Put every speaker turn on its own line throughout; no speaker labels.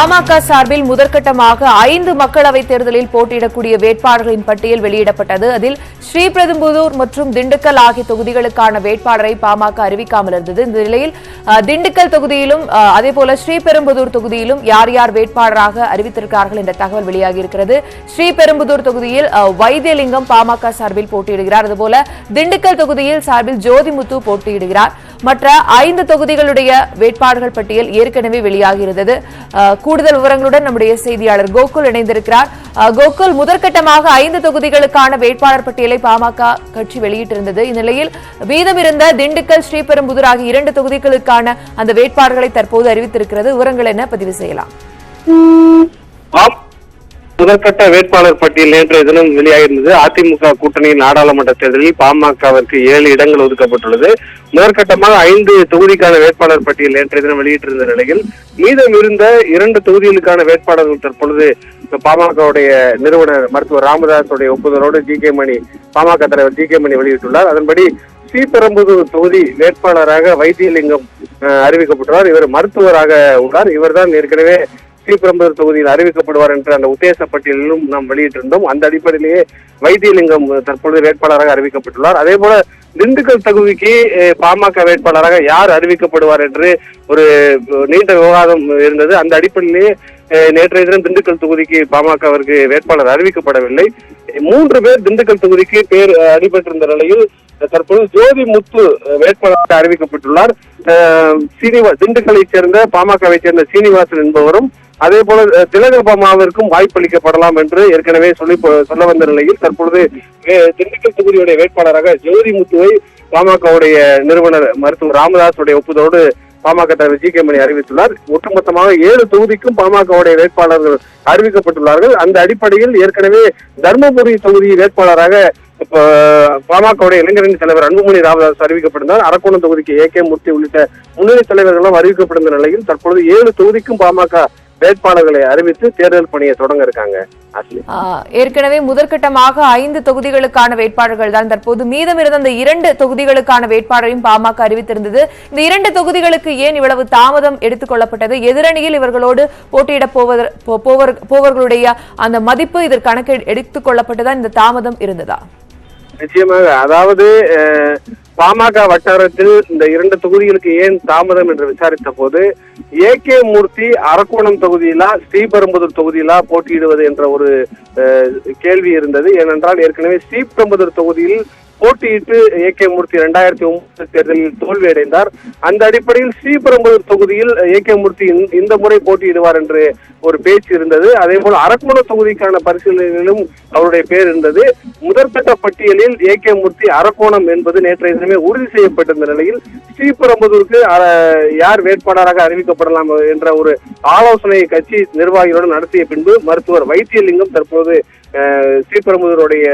பாமக சார்பில் முதற்கட்டமாக 5 மக்களவைத் தேர்தலில் போட்டியிடக்கூடிய வேட்பாளர்களின் பட்டியல் வெளியிடப்பட்டது. அதில் ஸ்ரீபெரும்புதூர் மற்றும் திண்டுக்கல் ஆகிய தொகுதிகளுக்கான வேட்பாளரை பாமக அறிவிக்காமல் இருந்தது. இந்த நிலையில் திண்டுக்கல் தொகுதியிலும் அதேபோல ஸ்ரீபெரும்புதூர் தொகுதியிலும் யார் யார் வேட்பாளராக அறிவித்திருக்கிறார்கள் என்ற தகவல் வெளியாகியிருக்கிறது. ஸ்ரீபெரும்புதூர் தொகுதியில் வைத்தியலிங்கம் பாமக சார்பில் போட்டியிடுகிறார். அதுபோல திண்டுக்கல் தொகுதியில் சார்பில் ஜோதிமுத்து போட்டியிடுகிறார். மற்ற 5 தொகுதிகளுடைய வேட்பாளர்கள் பட்டியல் ஏற்கனவே வெளியாகியிருந்தது. கூடுதல் விவரங்களுடன் நம்முடைய செய்தியாளர் கோகுல் இணைந்திருக்கிறார். கோகுல், முதற்கட்டமாக 5 தொகுதிகளுக்கான வேட்பாளர் பட்டியலை பாமக கட்சி வெளியிட்டிருந்தது. இந்நிலையில் மீதமிருந்த திண்டுக்கல், ஸ்ரீபெரும்புதூர் ஆகிய 2 தொகுதிகளுக்கான அந்த வேட்பாளர்களை தற்போது அறிவித்திருக்கிறது. விவரங்கள் என்ன, பதிவு செய்யலாம்?
முதற்கட்ட வேட்பாளர் பட்டியல் நேற்றைய தினம் வெளியாகிருந்தது. அதிமுக கூட்டணியின் நாடாளுமன்ற தேர்தலில் பாமகவிற்கு 7 இடங்கள் ஒதுக்கப்பட்டுள்ளது. முதற்கட்டமாக 5 தொகுதிக்கான வேட்பாளர் பட்டியல் நேற்றைய தினம் வெளியிட்டிருந்த நிலையில் மீதம் இருந்த 2 தொகுதிகளுக்கான வேட்பாளர்கள் தற்பொழுது பாமகவுடைய நிறுவனர் மருத்துவர் ராமதாசுடைய ஒப்புதலோடு பாமக தலைவர் ஜி கே மணி வெளியிட்டுள்ளார். அதன்படி ஸ்ரீபெரும்புதூர் தொகுதி வேட்பாளராக வைத்தியலிங்கம் அறிவிக்கப்பட்டுள்ளார். இவர் மருத்துவராக உள்ளார். இவர்தான் ஏற்கனவே ஸ்ரீபெரும்புதூர் தொகுதியில் அறிவிக்கப்படுவார் என்ற அந்த உத்தேச பட்டியலிலும் நாம் வெளியிட்டிருந்தோம். அந்த அடிப்படையிலேயே வைத்தியலிங்கம் தற்பொழுது வேட்பாளராக அறிவிக்கப்பட்டுள்ளார். அதே போல திண்டுக்கல் தொகுதிக்கு பாமக வேட்பாளராக யார் அறிவிக்கப்படுவார் என்று ஒரு நீண்ட விவாதம் இருந்தது. அந்த அடிப்படையிலேயே நேற்றைய தினம் திண்டுக்கல் தொகுதிக்கு பாமகவிற்கு வேட்பாளர் அறிவிக்கப்படவில்லை. 3 பேர் திண்டுக்கல் தொகுதிக்கு பேர் அடிபட்டிருந்த நிலையில் தற்போது ஜோதிமுத்து வேட்பாளராக அறிவிக்கப்பட்டுள்ளார். திண்டுக்கலைச் சேர்ந்த பாமகவை சேர்ந்த சீனிவாசன் என்பவரும் அதே போல திலகபாமாவிற்கும் வாய்ப்பளிக்கப்படலாம் என்று ஏற்கனவே சொல்ல வந்த நிலையில் தற்பொழுது திண்டுக்கல் தொகுதியுடைய வேட்பாளராக ஜோதிமுத்துவை பாமகவுடைய நிறுவனர் மருத்துவர் ராமதாசுடைய ஒப்புதலோடு பாமக தலைவர் ஜி கே மணி அறிவித்துள்ளார். ஒட்டுமொத்தமாக 7 தொகுதிக்கும் பாமகவுடைய வேட்பாளர்கள் அறிவிக்கப்பட்டுள்ளார்கள். அந்த அடிப்படையில் ஏற்கனவே தர்மபுரி தொகுதி வேட்பாளராக பாமகவுடைய இளைஞரணி தலைவர் அன்புமணி ராமதாஸ் அறிவிக்கப்பட்டிருந்தார். அரக்கோணம் தொகுதிக்கு ஏ.கே. மூர்த்தி உள்ளிட்ட முன்னணி தலைவர்களும் அறிவிக்கப்பட்டிருந்த நிலையில் தற்பொழுது 7 தொகுதிக்கும் பாமக வேட்பாளர்களை அறிவித்து தேர்தல் பணியை தொடங்க இருக்காங்க.
ஏற்கனவே முதற்கட்டமாக 5 தொகுதிகளுக்கான வேட்பாளர்கள் தான் தற்போது மீதம் இருந்த அந்த 2 தொகுதிகளுக்கான வேட்பாளரையும் பாமக அறிவித்திருந்தது. இந்த 2 தொகுதிகளுக்கு ஏன் இவ்வளவு தாமதம் எடுத்துக் கொள்ளப்பட்டது? எதிரணியில் இவர்களோடு போட்டியிட போவர்களுடைய அந்த மதிப்பு இதற்கு கணக்கு எடுத்துக் கொள்ளப்பட்டதா இந்த தாமதம் இருந்ததா?
நிச்சயமாக, அதாவது பாமக வட்டாரத்தில் இந்த 2 தொகுதிகளுக்கு ஏன் தாமதம் என்று விசாரித்த போது ஏ.கே. மூர்த்தி அரக்கோணம் தொகுதியிலா ஸ்ரீபெரும்புதூர் தொகுதியிலா போட்டியிடுவது என்ற ஒரு கேள்வி இருந்தது. ஏனென்றால் ஏற்கனவே ஸ்ரீபெரும்புதூர் தொகுதியில் போட்டியிட்டு ஏ.கே. மூர்த்தி 2009 தேர்தலில் தோல்வியடைந்தார். அந்த அடிப்படையில் ஸ்ரீபெரும்புதூர் தொகுதியில் ஏ.கே. மூர்த்தி இந்த முறை போட்டியிடுவார் என்று ஒரு பேச்சு இருந்தது. அதே போல அரக்கோணம் தொகுதிக்கான பரிசீலனையிலும் அவருடைய பேர் இருந்தது. முதற்கட்ட பட்டியலில் ஏ.கே. மூர்த்தி அரக்கோணம் என்பது நேற்றைய தினமே உறுதி செய்யப்பட்டிருந்த நிலையில் ஸ்ரீபெரும்புதூருக்கு யார் வேட்பாளராக அறிவிக்கப்படலாம் என்ற ஒரு ஆலோசனை கட்சி நிர்வாகிகளுடன் நடத்திய பின்பு மருத்துவர் வைத்தியலிங்கம் தற்போது ஸ்ரீபெரும்புதூருடைய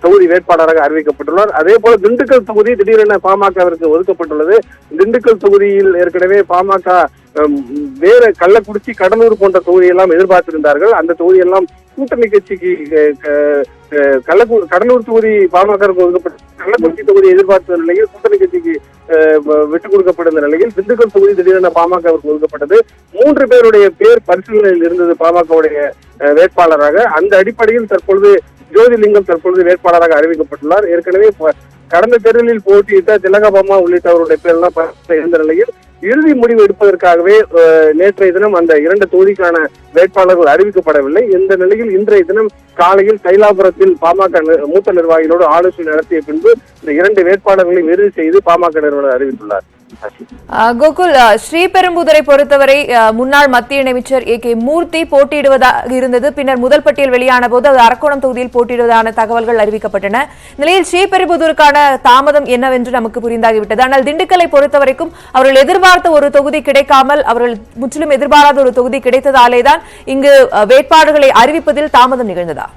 தொகுதி வேட்பாளராக அறிவிக்கப்பட்டுள்ளார். அதே போல திண்டுக்கல் தொகுதி திடீரென பாமகவிற்கு ஒதுக்கப்பட்டுள்ளது. திண்டுக்கல் தொகுதியில் ஏற்கனவே பாமக வேற கள்ளக்குறிச்சி, கடலூர் போன்ற தொகுதியெல்லாம் எதிர்பார்த்திருந்தார்கள். அந்த தொகுதியெல்லாம் கூட்டணி கட்சிக்கு கடலூர் தொகுதி பாமகவிற்கு ஒதுக்கப்பட்ட கள்ளக்குறிச்சி தொகுதி எதிர்பார்த்த நிலையில் கூட்டணி கட்சிக்கு விட்டுக் கொடுக்கப்பட்ட நிலையில் திண்டுக்கல் தொகுதி திடீரென பாமகவிற்கு ஒதுக்கப்பட்டது. 3 பேருடைய பேர் பரிசீலனையில் இருந்தது பாமகவுடைய வேட்பாளராக. அந்த அடிப்படையில் தற்பொழுது ஜோதிலிங்கம் தற்பொழுது வேட்பாளராக அறிவிக்கப்பட்டுள்ளார். ஏற்கனவே கடந்த தேர்தலில் போட்டியிட்ட திலகபாமா உள்ளிட்டவருடைய பேரெல்லாம் இருந்த நிலையில் இறுதி முடிவு எடுப்பதற்காகவே நேற்றைய தினம் அந்த 2 தொகுதிக்கான வேட்பாளர்கள் அறிவிக்கப்படவில்லை. இந்த நிலையில் இன்றைய தினம் காலையில் தைலாபுரத்தில் பாமக மூத்த நிர்வாகிகளோடு ஆலோசனை நடத்திய பின்பு இந்த 2 வேட்பாளர்களை இறுதி செய்து பாமக நிறுவனர் அறிவித்துள்ளார்.
கோகுல், ஸ்ரீபெரும்புதூரை பொறுத்தவரை முன்னாள் மத்திய அமைச்சர் ஏ.கே. மூர்த்தி போட்டியிடுவதாக இருந்தது. பின்னர் முதல் பட்டியல் வெளியான போது அது அரக்கோணம் தொகுதியில் போட்டியிடுவதான தகவல்கள் அறிவிக்கப்பட்டன. நிலையில் ஸ்ரீபெரும்புதூருக்கான தாமதம் என்னவென்று நமக்கு புரிந்தாகிவிட்டது. ஆனால் திண்டுக்கலை பொறுத்தவரைக்கும் அவர்கள் எதிர்பார்த்த ஒரு தொகுதி கிடைக்காமல் அவர்கள் முற்றிலும் எதிர்பாராத ஒரு தொகுதி கிடைத்ததாலேதான் இங்கு வேட்பாளர்களை அறிவிப்பதில் தாமதம் நிகழ்ந்ததா?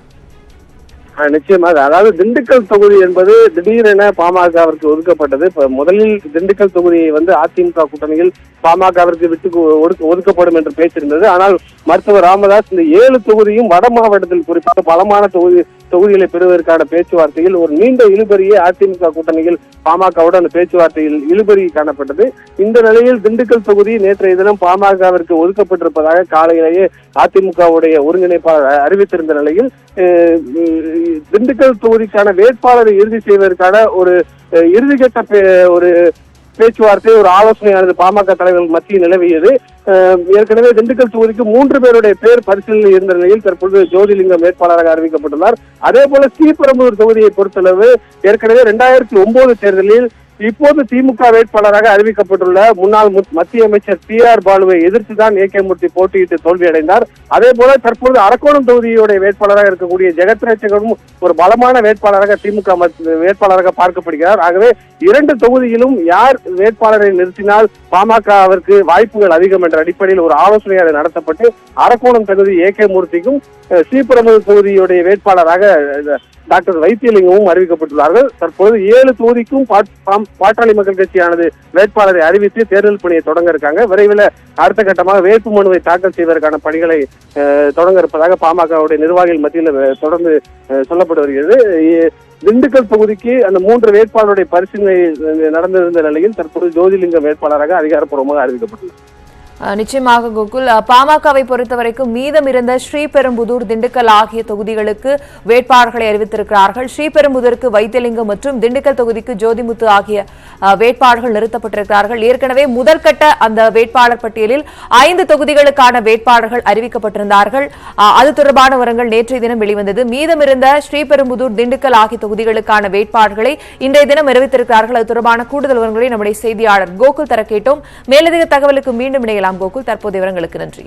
நிச்சயமாக, அதாவது திண்டுக்கல் தொகுதி என்பது திடீரென பாமகவிற்கு ஒதுக்கப்பட்டது. முதலில் திண்டுக்கல் தொகுதியை அதிமுக கூட்டணியில் பாமகவிற்கு ஒதுக்கப்படும் என்று பேசியிருந்தது. ஆனால் மருத்துவர் ராமதாஸ் இந்த 7 தொகுதியும் வட மாவட்டத்தில் குறிப்பாக பலமான தொகுதிகளை பெறுவதற்கான பேச்சுவார்த்தையில் ஒரு நீண்ட இழுபறியே அதிமுக கூட்டணியில் பாமகவோடு அந்த பேச்சுவார்த்தையில் இழுபறி காணப்பட்டது. இந்த நிலையில் திண்டுக்கல் தொகுதி நேற்றைய தினம் பாமகவிற்கு ஒதுக்கப்பட்டிருப்பதாக காலையிலேயே அதிமுகவுடைய ஒருங்கிணைப்பாளர் அறிவித்திருந்த நிலையில் திண்டுக்கல் தொகுதிக்கான வேட்பாளரை இறுதி செய்வதற்கான ஒரு இறுதிக்கட்ட ஒரு பேச்சுவார்த்தை, ஒரு ஆலோசனையானது பாமக தலைவர்கள் மத்தியில் நிலவியது. ஏற்கனவே திண்டுக்கல் தொகுதிக்கு 3 பேருடைய பேர் பரிசீலனையில் இருந்த நிலையில் தற்பொழுது ஜோதிலிங்கம் வேட்பாளராக அறிவிக்கப்பட்டுள்ளார். அதே போல ஸ்ரீபெரும்புதூர் தொகுதியை பொறுத்தளவு ஏற்கனவே 2009 தேர்தலில் இப்போது திமுக வேட்பாளராக அறிவிக்கப்பட்டுள்ள முன்னாள் மத்திய அமைச்சர் PR பாலுவை எதிர்த்துதான் AK மூர்த்தி போட்டியிட்டு தோல்வியடைந்தார். அதே போல தற்போது அரக்கோணம் தொகுதியுடைய வேட்பாளராக இருக்கக்கூடிய ஜெகத்ரட்சகரும் ஒரு பலமான வேட்பாளராக திமுக வேட்பாளராக பார்க்கப்படுகிறார். ஆகவே 2 தொகுதியிலும் யார் வேட்பாளரை நிறுத்தினால் பாமகவிற்கு வாய்ப்புகள் அதிகம் என்ற அடிப்படையில் ஒரு ஆலோசனை நடத்தப்பட்டு அரக்கோணம் தொகுதி AK மூர்த்திக்கும் ஸ்ரீபெரும்புதூர் தொகுதியுடைய வேட்பாளராக டாக்டர் வைத்தியலிங்கமும் அறிவிக்கப்பட்டுள்ளார்கள். தற்போது 7 தொகுதிக்கும் பாட்டாளி மக்கள் கட்சியானது வேட்பாளரை அறிவித்து தேர்தல் பணியை தொடங்க இருக்காங்க. விரைவில் அடுத்த கட்டமாக வேட்பு மனுவை தாக்கல் செய்வதற்கான பணிகளை தொடங்க இருப்பதாக பாமகவுடைய நிர்வாகிகள் மத்தியில் தொடர்ந்து சொல்லப்பட்டு வருகிறது. திண்டுக்கல் தொகுதிக்கு அந்த 3 வேட்பாளருடைய பரிசீலனை நடந்திருந்த நிலையில் தற்போது ஜோதிலிங்கம் வேட்பாளராக அதிகாரப்பூர்வமாக அறிவிக்கப்பட்டுள்ளது.
நிச்சயமாக கோகுல், பாமகவை பொறுத்தவரைக்கும் மீதம் இருந்த ஸ்ரீபெரும்புதூர், திண்டுக்கல் ஆகிய தொகுதிகளுக்கு வேட்பாளர்களை அறிவித்திருக்கிறார்கள். ஸ்ரீபெரும்புதூருக்கு வைத்தியலிங்கம் மற்றும் திண்டுக்கல் தொகுதிக்கு ஜோதிமுத்து ஆகிய வேட்பாளர்கள் நிறுத்தப்பட்டிருக்கிறார்கள். ஏற்கனவே முதற்கட்ட அந்த வேட்பாளர் பட்டியலில் 5 தொகுதிகளுக்கான வேட்பாளர்கள் அறிவிக்கப்பட்டிருந்தார்கள். அது தொடர்பான விவரங்கள் நேற்றைய தினம் வெளிவந்தது. மீதம் இருந்த ஸ்ரீபெரும்புதூர், திண்டுக்கல் ஆகிய தொகுதிகளுக்கான வேட்பாளர்களை இன்றைய தினம் அறிவித்திருக்கிறார்கள். அது தொடர்பான கூடுதல் விவரங்களை நம்முடைய செய்தியாளர் கோகுல் தர கேட்டோம். மேலதிக தகவலுக்கு மீண்டும் இணையலாம் கோகுல். தற்போதைய விவரங்களுக்கு நன்றி.